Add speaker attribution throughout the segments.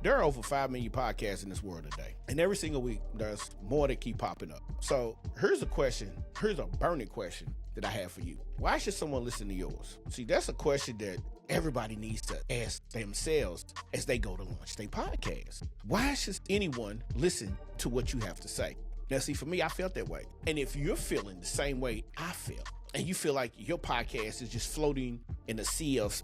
Speaker 1: There are over 5 million podcasts in this world today. And every single week, there's more that keep popping up. So here's a burning question that I have for you. Why should someone listen to yours? See, that's a question that everybody needs to ask themselves as they go to launch their podcast. Why should anyone listen to what you have to say? Now, see, for me, I felt that way. And if you're feeling the same way I feel, and you feel like your podcast is just floating in a sea of,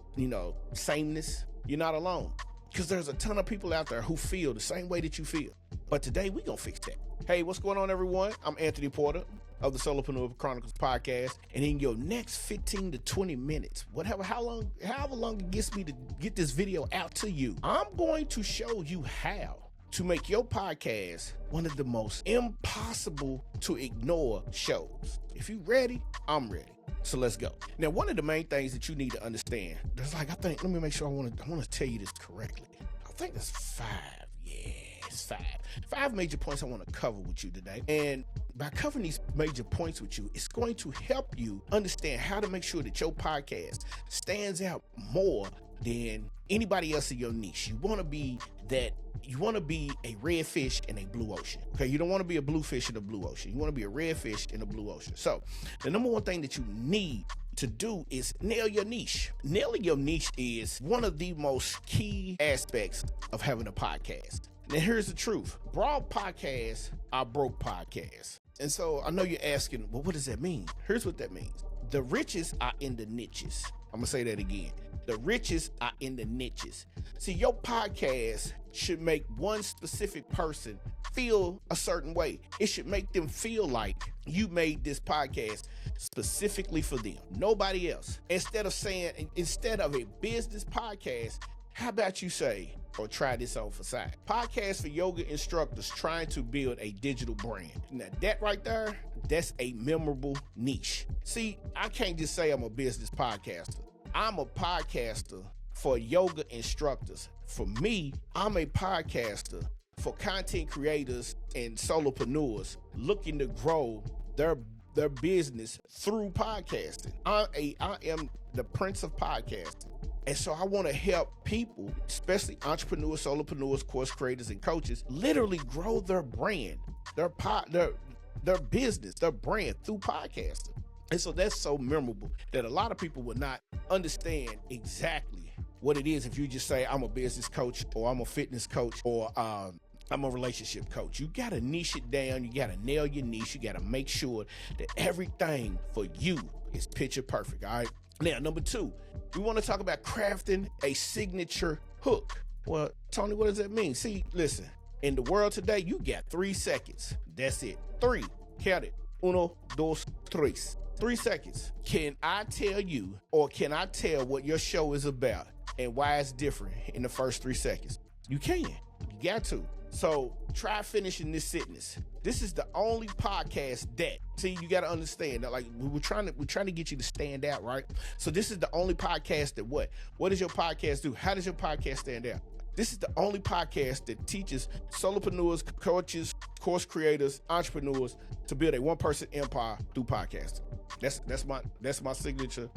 Speaker 1: sameness, you're not alone. Because there's a ton of people out there who feel the same way that you feel. But today, we're going to fix that. Hey, what's going on, everyone? I'm Anthony Porter of the Solopreneur Chronicles Podcast. And in your next 15 to 20 minutes, however long it gets me to get this video out to you, I'm going to show you how to make your podcast one of the most impossible to ignore shows. If you're ready, I'm ready. So let's go. Now, one of the main things that you need to understand, let me make sure I want to tell you this correctly. I think there's 5. Yeah, it's 5. 5 major points I want to cover with you today. And by covering these major points with you, it's going to help you understand how to make sure that your podcast stands out more than anybody else in your niche. You want to be a red fish in a blue ocean. Okay, you don't want to be a blue fish in a blue ocean. You want to be a red fish in a blue ocean. So the number one thing that you need to do is nail your niche. Nailing your niche is one of the most key aspects of having a podcast. Now, here's the truth. Broad podcasts are broke podcasts. And so I know you're asking, well, what does that mean? Here's what that means. The riches are in the niches. I'm going to say that again. The riches are in the niches. See, your podcast should make one specific person feel a certain way. It should make them feel like you made this podcast specifically for them, nobody else. Instead of a business podcast, how about you say, or try this on for size? Podcast for yoga instructors trying to build a digital brand. Now that right there, that's a memorable niche. See, I can't just say I'm a business podcaster. I'm a podcaster for yoga instructors. For me, I'm a podcaster for content creators and solopreneurs looking to grow their business through podcasting. I am the prince of podcasting. And so I want to help people, especially entrepreneurs, solopreneurs, course creators, and coaches, literally grow their brand, their business, their brand through podcasting. And so that's so memorable that a lot of people will not understand exactly what it is if you just say, I'm a business coach, or I'm a fitness coach, or I'm a relationship coach. You got to niche it down. You got to nail your niche. You got to make sure that everything for you is picture perfect. All right. Now, number 2, we want to talk about crafting a signature hook. Well, Tony, what does that mean? See, listen, in the world today, you got 3 seconds. That's it. 3. Count it. 1, 2, 3. 3 seconds. Can I tell you, or can I tell what your show is about and why it's different in the first 3 seconds? You can. You got to. So try finishing this sentence. This is the only podcast that, see, you got to understand that, like, we're trying to get you to stand out, right? So this is the only podcast that what does your podcast do? How does your podcast stand out? This is the only podcast that teaches solopreneurs, coaches, course creators, entrepreneurs to build a one-person empire through podcasting. That's my signature.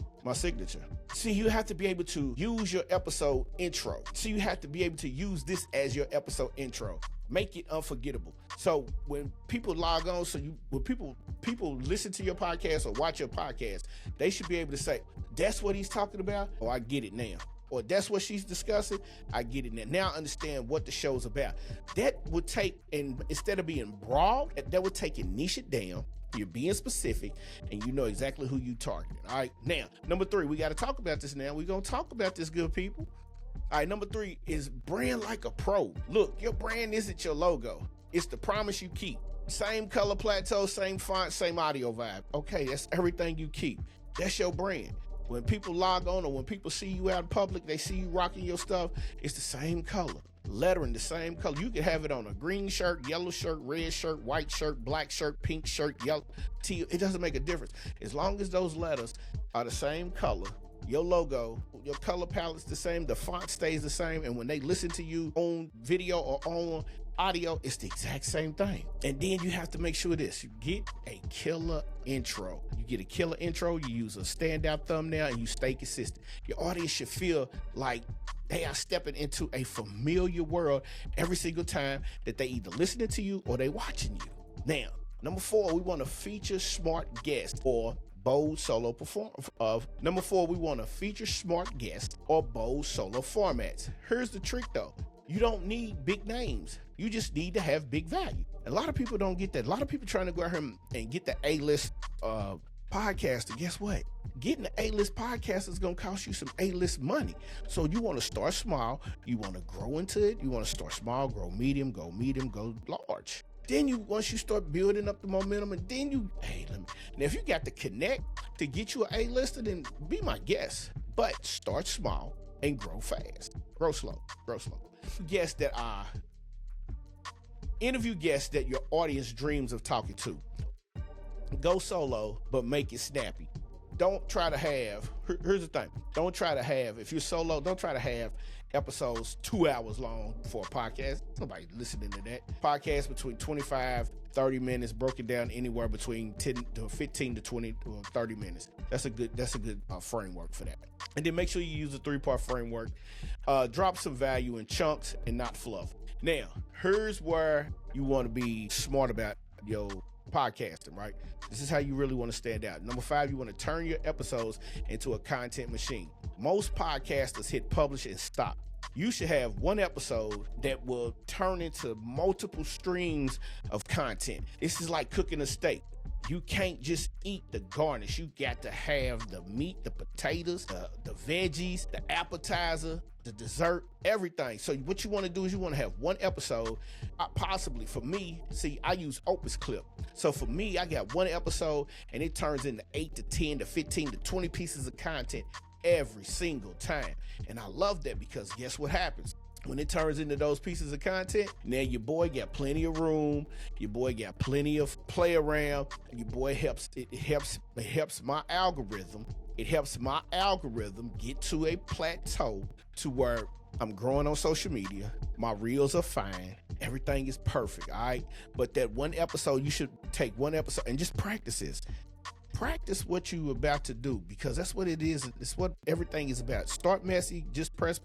Speaker 1: See, you have to be able to use your episode intro. So you have to be able to use this as your episode intro. Make it unforgettable. So when people log on, when people listen to your podcast or watch your podcast, they should be able to say, that's what he's talking about, or I get it now. Or that's what she's discussing, I get it now. Now I understand what the show's about. That would take, and instead of being broad, that would take and niche it down. You're being specific, and you know exactly who you targeting. All right, now, number 3, we got to talk about this now. We're going to talk about this, good people. All right, number 3 is brand like a pro. Look, your brand isn't your logo. It's the promise you keep. Same color plateau, same font, same audio vibe. Okay, that's everything you keep. That's your brand. When people log on or when people see you out in public, they see you rocking your stuff, it's the same color. Lettering the same color. You can have it on a green shirt, yellow shirt, red shirt, white shirt, black shirt, pink shirt, yellow, teal. It doesn't make a difference. As long as those letters are the same color, your logo, your color palette's the same, the font stays the same, and when they listen to you on video or on audio, it's the exact same thing. And then you have to make sure this, you get a killer intro. You get a killer intro, you use a standout thumbnail, and you stay consistent. Your audience should feel like they are stepping into a familiar world every single time that they either listening to you or they watching you. Now, number 4, we want to feature smart guests or bold solo Number 4, we want to feature smart guests or bold solo formats. Here's the trick though. You don't need big names. You just need to have big value. A lot of people don't get that. A lot of people trying to go out here and get the A-list podcaster. Guess what? Getting the A-list podcast is going to cost you some A-list money. So you want to start small. You want to grow into it. You want to start small, grow medium, go large. Then once you start building up the momentum, and then now if you got the connect to get you an A-lister, then be my guest. But start small and grow fast. Grow slow. Interview guests that your audience dreams of talking to. Go solo, but make it snappy. Don't try to have, here's the thing. Don't try to have, if you're solo, don't try to have episodes 2 hours long for a podcast. Nobody listening to that. Podcast between 25, 30 minutes, broken down anywhere between 10 to 15 to 20 or 30 minutes. That's a good framework for that. And then make sure you use a 3-part framework. Drop some value in chunks and not fluff. Now, here's where you want to be smart about your podcasting, right? This is how you really want to stand out. Number 5, you want to turn your episodes into a content machine. Most podcasters hit publish and stop. You should have one episode that will turn into multiple streams of content. This is like cooking a steak. You can't just eat the garnish. You got to have the meat, the potatoes, the veggies, the appetizer, the dessert, everything. So what you want to do is you want to have one episode, possibly for me, I use Opus Clip. So for me, I got one episode and it turns into 8 to 10 to 15 to 20 pieces of content every single time. And I love that because guess what happens? When it turns into those pieces of content, now your boy got plenty of room, your boy got plenty of play around, your boy helps my algorithm. It helps my algorithm get to a plateau to where I'm growing on social media. My reels are fine. Everything is perfect, all right? But that one episode, you should take one episode and just practice this. Practice what you're about to do because that's what it is. It's what everything is about. Start messy, just press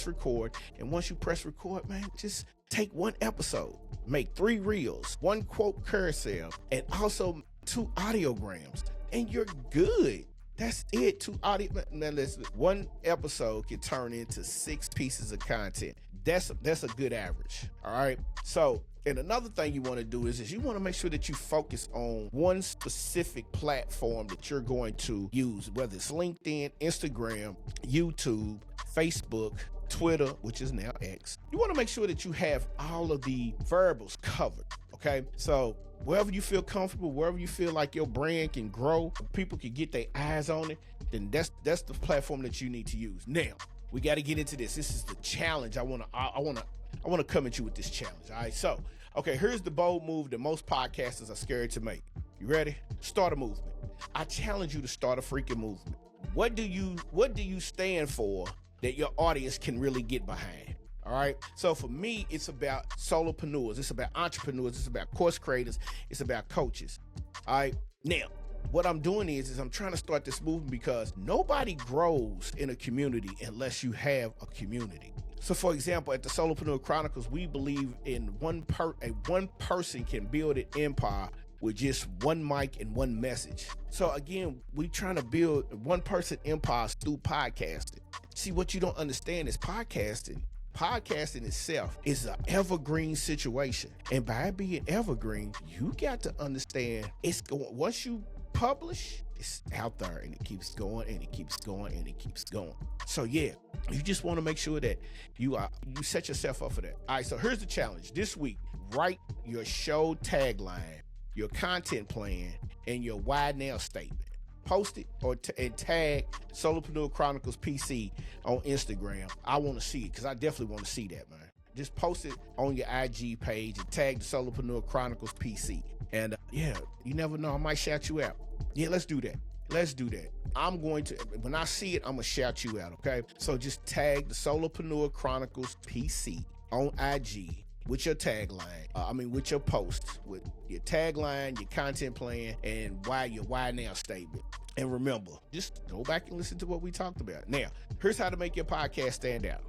Speaker 1: record. And once you press record, man, just take one episode, make 3 reels, 1 quote carousel, and also 2 audiograms, and you're good. That's it. 2 audio. Now listen, 1 episode can turn into 6 pieces of content. That's a good average. All right. So, and another thing you want to do is you want to make sure that you focus on one specific platform that you're going to use, whether it's LinkedIn, Instagram, YouTube, Facebook, Twitter, which is now X. You want to make sure that you have all of the variables covered. Okay. So wherever you feel comfortable, wherever you feel like your brand can grow, people can get their eyes on it, then that's the platform that you need to use. Now, we got to get into this. This is the challenge. I want to come at you with this challenge. All right. So, okay, here's the bold move that most podcasters are scared to make. You ready? Start a movement. I challenge you to start a freaking movement. What do you stand for that your audience can really get behind? All right. So for me, it's about solopreneurs. It's about entrepreneurs. It's about course creators. It's about coaches. All right. Now, what I'm doing is I'm trying to start this movement because nobody grows in a community unless you have a community. So for example, at the Solopreneur Chronicles, we believe in one person can build an empire with just one mic and one message. So again, we trying to build one person empires through podcasting. See, what you don't understand is podcasting itself is an evergreen situation. And by being evergreen, you got to understand it's going, once you publish, it's out there and it keeps going and it keeps going and it keeps going. So yeah, you just want to make sure that you set yourself up for that. All right, so here's the challenge. This week, write your show tagline, your content plan, and your why now statement. Post it and tag Solopreneur Chronicles PC on Instagram. I want to see it because I definitely want to see that, man. Just post it on your IG page and tag the Solopreneur Chronicles PC. And yeah, you never know, I might shout you out. Yeah, let's do that. Let's do that. I'm going to, when I see it, I'm going to shout you out, okay? So just tag the Solopreneur Chronicles PC on IG with your tagline, with your post, with your tagline, your content plan, and your why now statement. And remember, just go back and listen to what we talked about. Now, here's how to make your podcast stand out.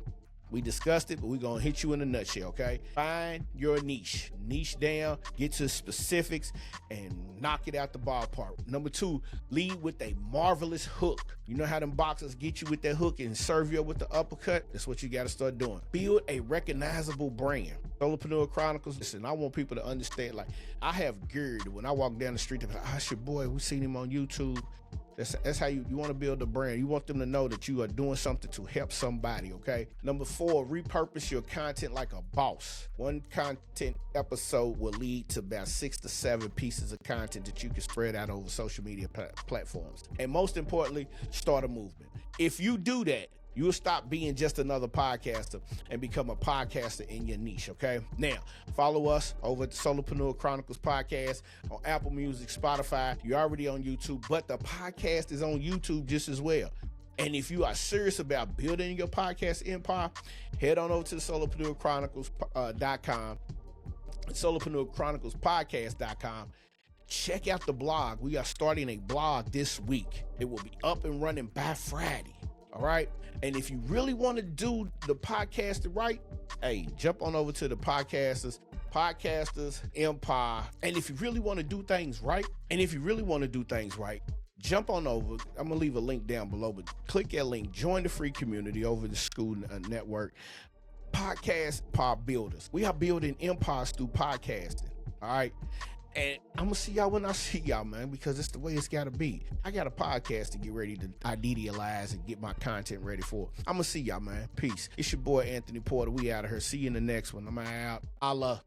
Speaker 1: We discussed it, but we're going to hit you in a nutshell, okay? Find your niche down, get to specifics, and knock it out the ballpark. Number 2, lead with a marvelous hook. You know how them boxers get you with that hook and serve you up with the uppercut? That's what you got to start doing. Build a recognizable brand. Solopreneur Chronicles, listen, I want people to understand, like, I have geared when I walk down the street, they're like, that's your boy, we seen him on YouTube. That's how you want to build a brand. You want them to know that you are doing something to help somebody, okay? Number 4, repurpose your content like a boss. One content episode will lead to about 6 to 7 pieces of content that you can spread out over social media platforms. And most importantly, start a movement. If you do that, you'll stop being just another podcaster and become a podcaster in your niche, okay? Now, follow us over at the Solopreneur Chronicles Podcast on Apple Music, Spotify. You're already on YouTube, but the podcast is on YouTube just as well. And if you are serious about building your podcast empire, head on over to the SolopreneurChronicles.com, SolopreneurChroniclespodcast.com. Check out the blog. We are starting a blog this week. It will be up and running by Friday. All right. And if you really want to do the podcast right, hey, jump on over to the Podcasters Empire. And if you really want to do things right, jump on over. I'm going to leave a link down below, but click that link. Join the free community over the school network. Podcast Pod Builders. We are building empires through podcasting. All right. And I'm going to see y'all when I see y'all, man, because it's the way it's got to be. I got a podcast to get ready to idealize and get my content ready for. I'm going to see y'all, man. Peace. It's your boy, Anthony Porter. We out of here. See you in the next one. I'm out. Allah.